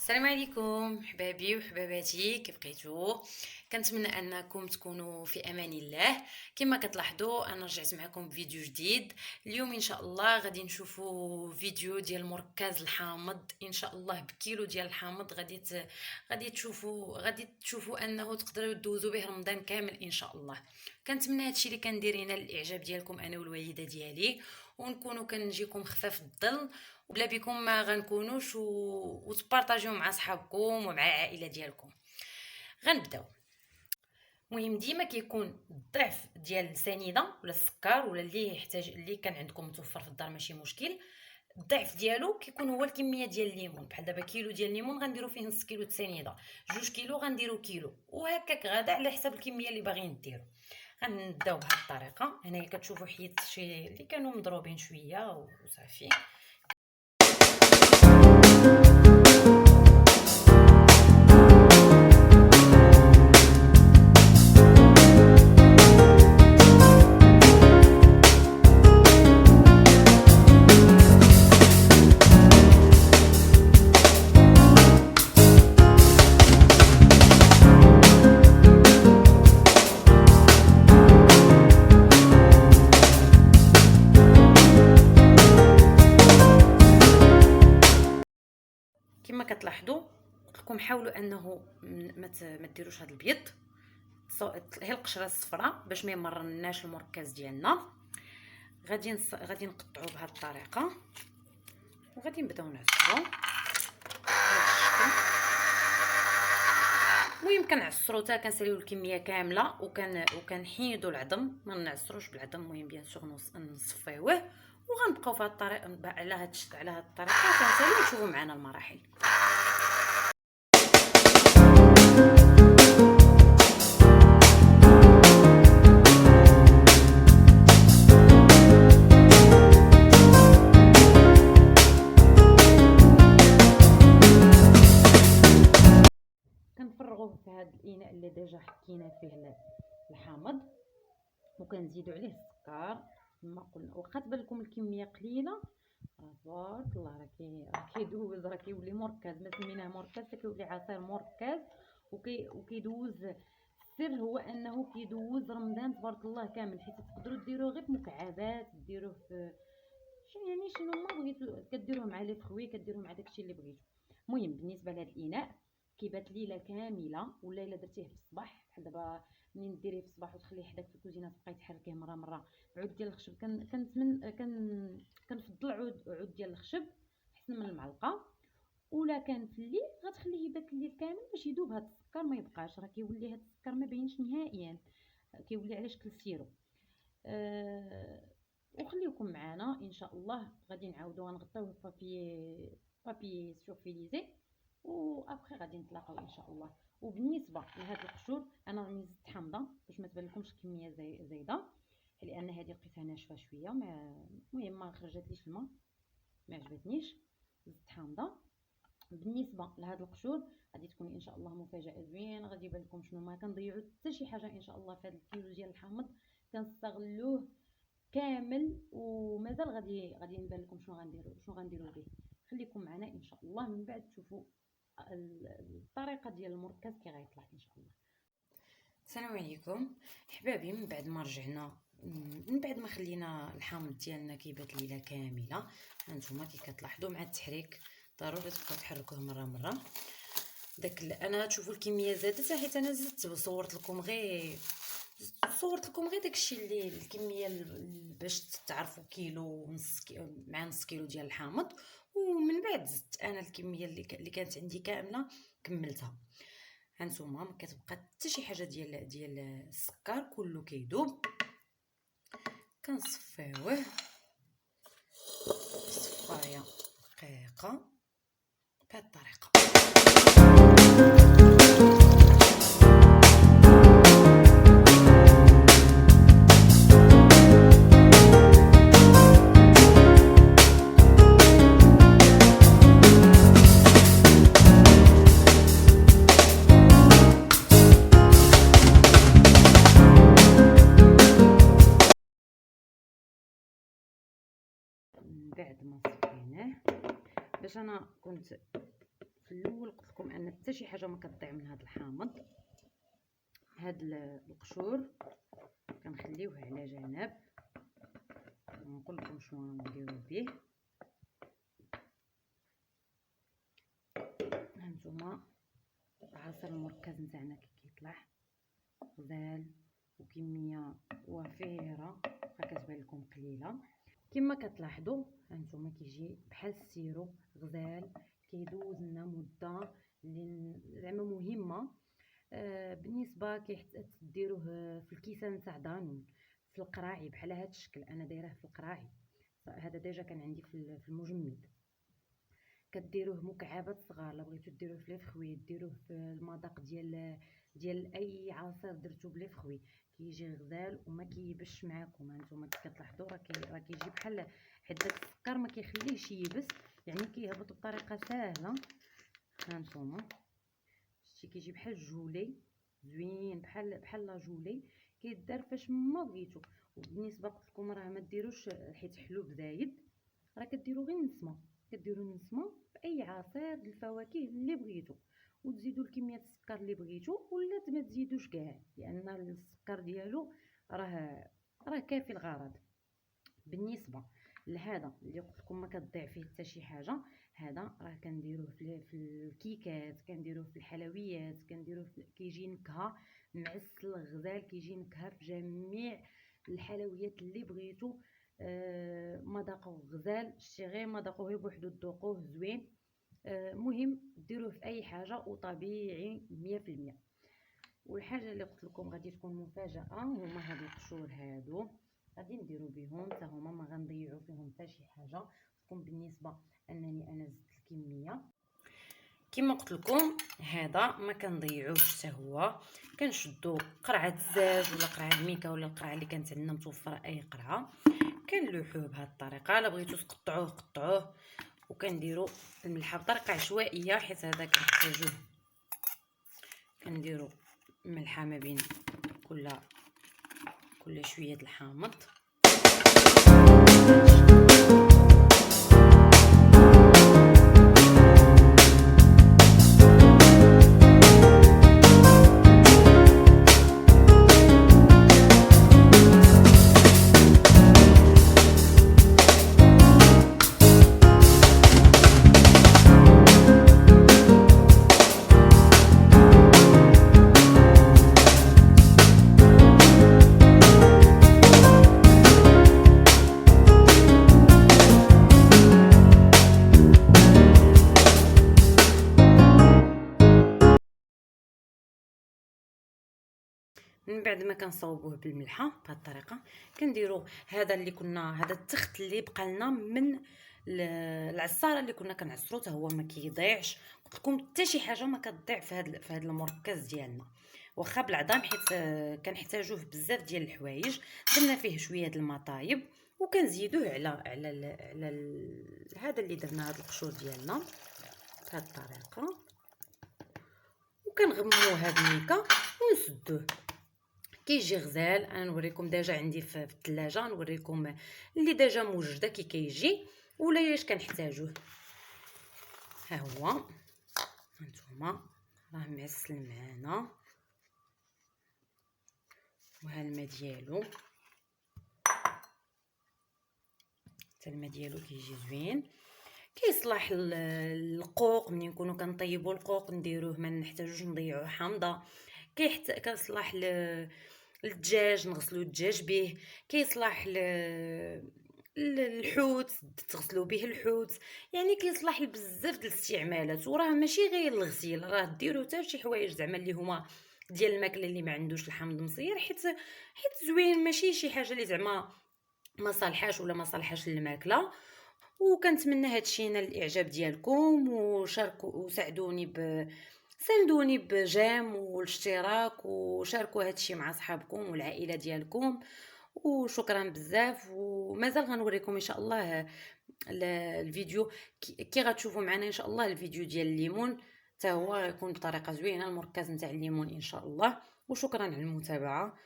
السلام عليكم حبابي وحباباتي، كيف بقيتو؟ كنتمنى انكم تكونوا في امان الله. كما كتلاحظوا انا رجعت معكم بفيديو جديد. اليوم ان شاء الله غادي نشوفوا فيديو ديال مركز الحامض، ان شاء الله بكيلو ديال الحامض. غادي تشوفوا انه تقدروا دوزوا به رمضان كامل ان شاء الله. كنتمنى هادشي اللي كندير هنا الاعجاب ديالكم انا والوالده ديالي، ونكونوا كنجيكم خفاف الظل وبلا بكم ما غنكونوش وتبارطاجيو مع صحابكم ومع العائله ديالكم. غنبداو. المهم ديما كيكون الضعف ديال السنيده ولا السكر ولا اللي يحتاج اللي كان عندكم متوفر في الدار ماشي مشكل. الضعف ديالو كيكون هو الكميه ديال الليمون. بحال دابا كيلو ديال الليمون غنديروا فيه نص كيلو د السنيده، 2 كيلو غنديروا كيلو، وهكاك غادا على حساب الكميه اللي باغيين ديروا. غنبداو بهذه الطريقه. هنايا كتشوفوا حيت شي اللي كانوا مضروبين شويه وصافي. كما كتلاحظوا قلت لكم حاولوا انه ما ديروش هذا البيض، هي القشره الصفراء باش ما يمرناش المركز ديالنا. غادي نقطعوه بهذه الطريقه وغادي نبداو نعصروا بهذا الشكل. المهم كنعصروا حتى كنساليو الكميه كامله وكنحيدوا العظم، ما نعصروش بالعظم. المهم بيان سور نصفيوه وغنبقاو في هذه الطريقه على هذا الطريقه كنساليو نشوفوا معنا المراحل. كنفرغوه في هذا الاناء اللي ديجا حكينا فيه الحامض، وكنزيدوا عليه السكر كما قلنا. واخا تبان لكم الكميه قليله، تبارك الله راه كيدوز، راه كيولي مركز. ما سميناه مركز كيولي عصير مركز وكيدوز. السر هو انه كيدوز رمضان تبارك الله كامل، حيت تقدروا ديروه غير في مكعبات، ديروه في شنو ما بغيتو، كديروه مع لي فخوي، كديروه مع داكشي اللي بغيتو. المهم بالنسبه لهذا الاناء كيبات ليله كامله، ولا الا درتيه في الصباح بحال دابا منين ديريه في الصباح وتخليه حداك في الكوزينه تبقاي تحركيه مره عود ديال الخشب. كنفضل عود ديال الخشب احسن من المعلقه. ولا كان في الليل غتخليه يبات الليل كامل باش يذوب هذا السكر، ما يبقاش راه كيولي هذا السكر ما باينش نهائيا، كيولي على شكل سيرو. وخليكم معنا ان شاء الله. غادي نعاودو غنغطيوه بابي سورفيليزي وابخي غادي نتلاقاو ان شاء الله. وبالنسبه لهاد القشور انا راني زدت حامضه باش ما تبان لكمش الكميه زايده، لان هذه لقيتها ناشفه شويه. المهم ما خرجتليش الماء، ما عجبتنيش، زدت حامضه. بالنسبه لهاد القشور غادي تكون ان شاء الله مفاجاه زوينه. غادي يبان لكم شنو ما كنضيعوا حتى شي حاجه ان شاء الله في هذا الكيلو ديال الحامض، كنستغلوه كامل. ومازال غادي نبان لكم شنو غنديروا به. خليكم معنا ان شاء الله من بعد تشوفوا الطريقه ديال المركز كي غيطلع ان شاء الله. السلام عليكم حبابي. من بعد ما رجعنا، من بعد ما خلينا الحامض ديالنا كيبات ليله كامله، هانتوما كي كتلاحظوا مع التحريك ضروري تبقاو تحركوه مره. انا تشوفوا الكميه زادت حيت انا زدت صورت لكم غير داكشي اللي الكميه باش تعرفوا كيلو مع نص كيلو ديال الحامض. ومن بعد زدت انا الكميه اللي كانت عندي كامله كملتها. هانتوما ما كتبقى حتى شي حاجه ديال السكر، كله كيذوب. كنصفيوه صفايه دقيقه بهذه الطريقه. بعد ما صفيناه باش انا كنت في الاول قلت لكم ان حتى شي حاجه ما كتضيع من هذا الحامض. هاد القشور كنخليوه على جنب، نقول لكم شنو نديرو به. هانتوما العصير المركز نتاعنا كي كيطلع غزال وكميه وفيره، كتبان لكم قليله كما كتلاحظوا. هانتوما كيجي بحال السيرو غزال، كيدوز لنا مده اللي زعما مهمه. بالنسبه كيديروه في الكيسان تاع دانون، في القراعي بحال هذا الشكل. انا دايره في القراعي، هذا ديجا كان عندي في المجمد. كديروه مكعبات صغار، لا بغيتو ديروه في لي فخوي ديروه في المذاق ديال اي عصير درتو بلي فخوي، كيجي غزال وما كيبش معاكم. هانتوما كي كتلاحظوا راه كيجي بحال حيت داك السكر ما كيخليهش يبس، يعني كيهبط بطريقه سهله. هانتوما شتي كيجي بحال الجولي زوين، بحال لا جولي، كيدار فاش ما بغيتو. وبالنسبه قلت لكم راه ما ديروش حيت حلوب زايد، راه كديروا غير نسمه، كديروا نسمه باي عصير الفواكه اللي بغيتو، وتزيدوا الكميه السكر اللي بغيتو، ولا ما تزيدوش كاع لان السكر ديالو راه كافي الغرض. بالنسبه لهذا اللي قلت لكم ما كتضيع فيه حتى شي حاجه، هذا راه كنديروه في الكيكات، كنديروه في الحلويات، كنديروه كيجي نكهه معسل غزال، كيجي نكهه في جميع الحلويات اللي بغيتو. مذاقه غزال، شتي غير مذاقه غير بوحدو تذوقوه زوين. مهم ديروه في اي حاجه وطبيعي 100%. والحاجه اللي قلت لكم غادي تكون مفاجاه هما هاد القشور هادو، غادي نديرو بهم حتى هما ما غنضيعو فيهم حتى شي حاجه. تكون بالنسبه انني انا زدت الكميه كما قلت لكم، هذا ما كنضيعوش حتى هو. كنشدو قرعه الزاج ولا قرعه الميكا ولا القرعه اللي كانت عندنا متوفره، اي قرعه كنلوحوه بهذه الطريقه. لا بغيتو تقطعوه قطعوه، وكنديروا الملحه بطريقه عشوائيه حيت هذا كنحتاجوه. كنديروا الملحه ما بين كل شويه د الحامض. من بعد ما كنصاوبوه بالملحه بهذه الطريقه، كنديروا هذا التخت اللي بقى لنا من العصاره اللي كنا كنعصرو، حتى هو ما كيضيعش. قلت لكم حتى شي حاجه ما كتضيع في هذا المركز ديالنا، واخا بالعظام حيت كنحتاجوه بزاف ديال الحوايج. درنا فيه شويه د المطايب، وكنزيدوه على هذا اللي درنا، هذا القشور ديالنا بهذه الطريقه، وكنغموه هذا الميكا ونسدوه. كيجي غزال. انا نوريكم ديجا عندي في الثلاجه، نوريكم اللي ديجا موجوده كيجي ولا اش كنحتاجوه. ها هو هانتوما راه معسل معانا، وها الماء ديالو، حتى الماء ديالو كيجي زوين. كيصلح القوق، ملي نكونوا كنطيبوا القوق نديروه ما نحتاجوش نضيعوا حامضه. كيصلح الدجاج، نغسلوا الدجاج به. كيصلح الحوت، تغسلوا به الحوت. يعني كيصلح بزاف ديال الاستعمالات، وراه ماشي غير الغسيل، راه ديروا حتى شي حوايج زعما اللي هما ديال الماكله اللي ما عندوش الحامض مصير، حيت زوين، ماشي شي حاجه اللي زعما ما صالحاش ولا ما صالحاش للماكله. وكنتمنى هادشي ينال الاعجاب ديالكم، وشاركوا وساعدوني ساندوني بجيم والاشتراك، وشاركوا هادشي مع صحابكم والعائله ديالكم. وشكرا بزاف. ومازال غنوريكم ان شاء الله الفيديو كي غتشوفوا معنا ان شاء الله الفيديو ديال الليمون، حتى هو غيكون بطريقه زوينه، المركز نتاع الليمون ان شاء الله. وشكرا على المتابعه.